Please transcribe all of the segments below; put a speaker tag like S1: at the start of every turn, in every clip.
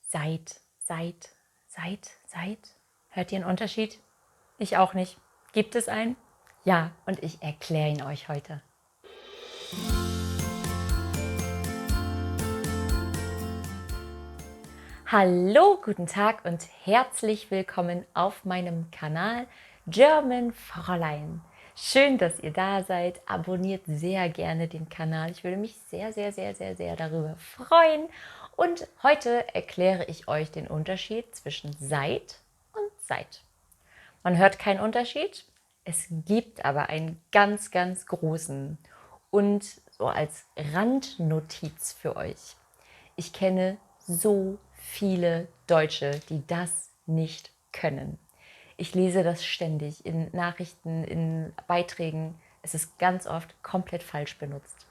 S1: Seit. Hört ihr einen Unterschied? Ich auch nicht. Gibt es einen? Ja, und ich erkläre ihn euch heute. Hallo, guten Tag und herzlich willkommen auf meinem Kanal German Fräulein. Schön, dass ihr da seid. Abonniert sehr gerne den Kanal. Ich würde mich sehr darüber freuen. Und heute erkläre ich euch den Unterschied zwischen seit und seit. Man hört keinen Unterschied. Es gibt aber einen ganz großen. Und so als Randnotiz für euch. Ich kenne so viele Deutsche, die das nicht können. Ich lese das ständig in Nachrichten, in Beiträgen. Es ist ganz oft komplett falsch benutzt.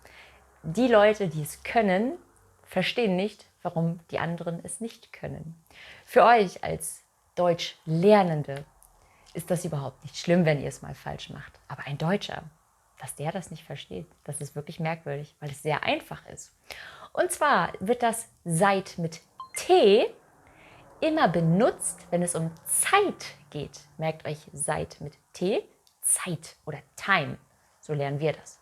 S1: Die Leute, die es können, verstehen nicht, warum die anderen es nicht können. Für euch als Deutschlernende ist das überhaupt nicht schlimm, wenn ihr es mal falsch macht. Aber ein Deutscher, dass der das nicht versteht, das ist wirklich merkwürdig, weil es sehr einfach ist. Und zwar wird das seit mit T immer benutzt, wenn es um Zeit geht. Merkt euch seit mit T, Zeit oder Time. So lernen wir das.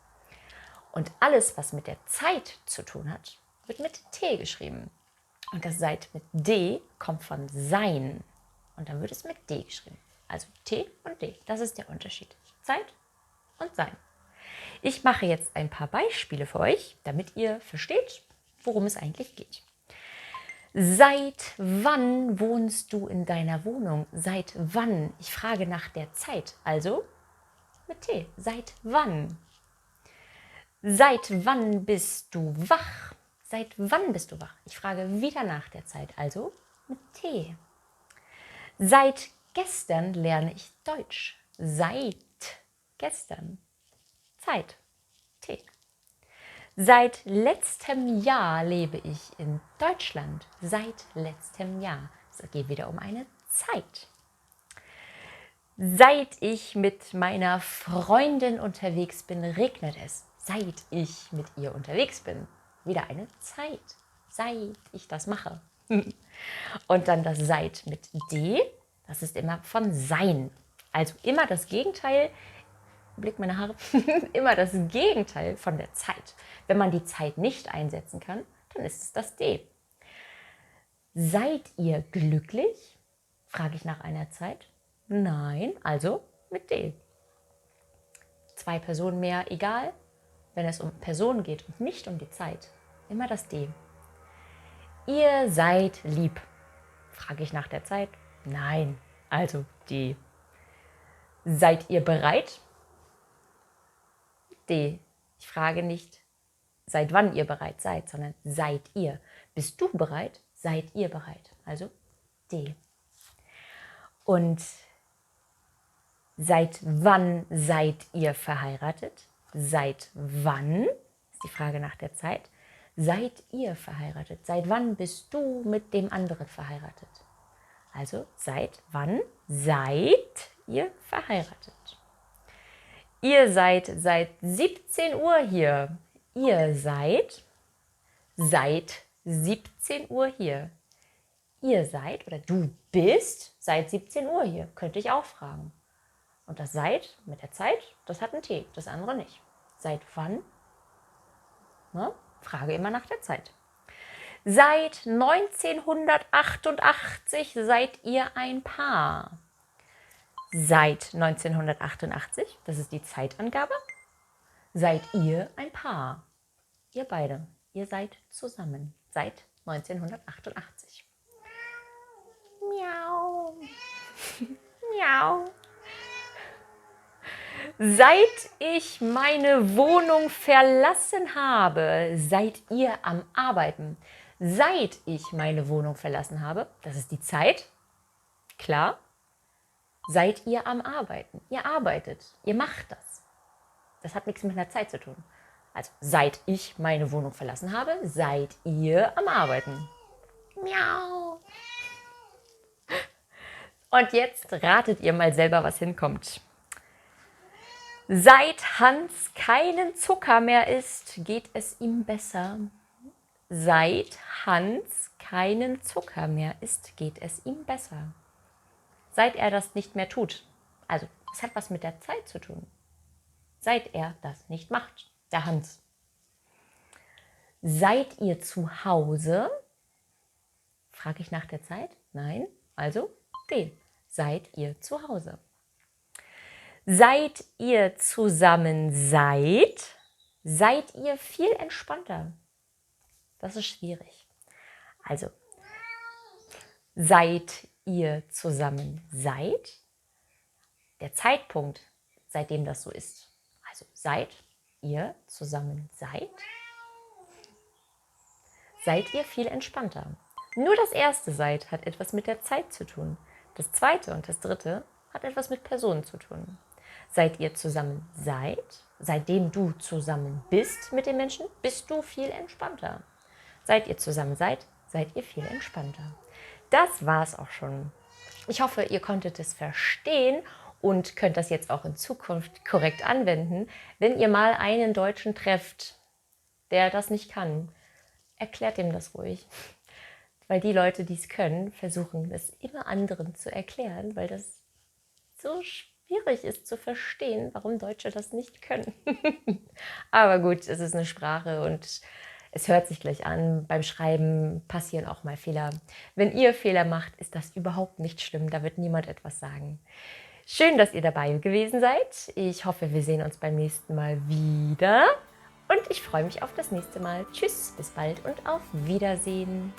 S1: Und alles, was mit der Zeit zu tun hat, wird mit T geschrieben. Und das seit mit D kommt von sein. Und dann wird es mit D geschrieben. Also T und D. Das ist der Unterschied. Zeit und sein. Ich mache jetzt ein paar Beispiele für euch, damit ihr versteht, worum es eigentlich geht. Seit wann wohnst du in deiner Wohnung? Seit wann? Ich frage nach der Zeit. Also mit T. Seit wann? Seit wann bist du wach? Seit wann bist du wach? Ich frage wieder nach der Zeit. Also mit T. Seit gestern lerne ich Deutsch. Seit gestern. Zeit. T. Seit letztem Jahr lebe ich in Deutschland. Seit letztem Jahr. Es geht wieder um eine Zeit. Seit ich mit meiner Freundin unterwegs bin, regnet es. Seit ich mit ihr unterwegs bin. Wieder eine Zeit. Seit ich das mache. Und dann das seit mit D. Das ist immer von sein. Also immer das Gegenteil. Blick meine Haare, immer das Gegenteil von der Zeit. Wenn man die Zeit nicht einsetzen kann, dann ist es das D. Seid ihr glücklich? Frage ich nach einer Zeit. Nein, also mit D. Zwei Personen mehr, egal. Wenn es um Personen geht und nicht um die Zeit, immer das D. Ihr seid lieb. Frage ich nach der Zeit. Nein, also D. Seid ihr bereit? D. Ich frage nicht, seit wann ihr bereit seid, sondern seid ihr. Bist du bereit? Seid ihr bereit? Also D. Und seit wann seid ihr verheiratet? Seit wann? Ist die Frage nach der Zeit. Seid ihr verheiratet? Seit wann bist du mit dem anderen verheiratet? Also seit wann seid ihr verheiratet? Ihr seid seit 17 Uhr hier. Ihr seid seit 17 Uhr hier. Ihr seid oder du bist seit 17 Uhr hier. Könnte ich auch fragen. Und das seit mit der Zeit, das hat ein T, das andere nicht. Seit wann? Na, frage immer nach der Zeit. Seit 1988 seid ihr ein Paar. Seit 1988, das ist die Zeitangabe, seid ihr ein Paar. Ihr beide, ihr seid zusammen seit 1988. Miau. Miau. Seit ich meine Wohnung verlassen habe, seid ihr am Arbeiten. Seit ich meine Wohnung verlassen habe, das ist die Zeit, klar. Seid ihr am Arbeiten. Ihr arbeitet. Ihr macht das. Das hat nichts mit einer Zeit zu tun. Also, seit ich meine Wohnung verlassen habe, seid ihr am Arbeiten. Miau. Und jetzt ratet ihr mal selber, was hinkommt. Seit Hans keinen Zucker mehr isst, geht es ihm besser. Seit Hans keinen Zucker mehr isst, geht es ihm besser. Seit er das nicht mehr tut. Also, es hat was mit der Zeit zu tun. Seit er das nicht macht, der Hans. Seid ihr zu Hause? Frage ich nach der Zeit? Nein. Also B. Seid ihr zu Hause? Seit ihr zusammen seid, seid ihr viel entspannter. Das ist schwierig. Also, seit ihr zusammen seid, der Zeitpunkt, seitdem das so ist. Also, seit ihr zusammen seid, seid ihr viel entspannter. Nur das erste seid hat etwas mit der Zeit zu tun. Das zweite und das dritte hat etwas mit Personen zu tun. Seit ihr zusammen seid, seitdem du zusammen bist mit den Menschen, bist du viel entspannter. Seit ihr zusammen seid, seid ihr viel entspannter. Das war's auch schon. Ich hoffe, ihr konntet es verstehen und könnt das jetzt auch in Zukunft korrekt anwenden. Wenn ihr mal einen Deutschen trefft, der das nicht kann, erklärt ihm das ruhig. Weil die Leute, die es können, versuchen es immer anderen zu erklären, weil das so schwierig ist zu verstehen, warum Deutsche das nicht können. Aber gut, es ist eine Sprache und es hört sich gleich an. Beim Schreiben passieren auch mal Fehler. Wenn ihr Fehler macht, ist das überhaupt nicht schlimm. Da wird niemand etwas sagen. Schön, dass ihr dabei gewesen seid. Ich hoffe, wir sehen uns beim nächsten Mal wieder. Und ich freue mich auf das nächste Mal. Tschüss, bis bald und auf Wiedersehen.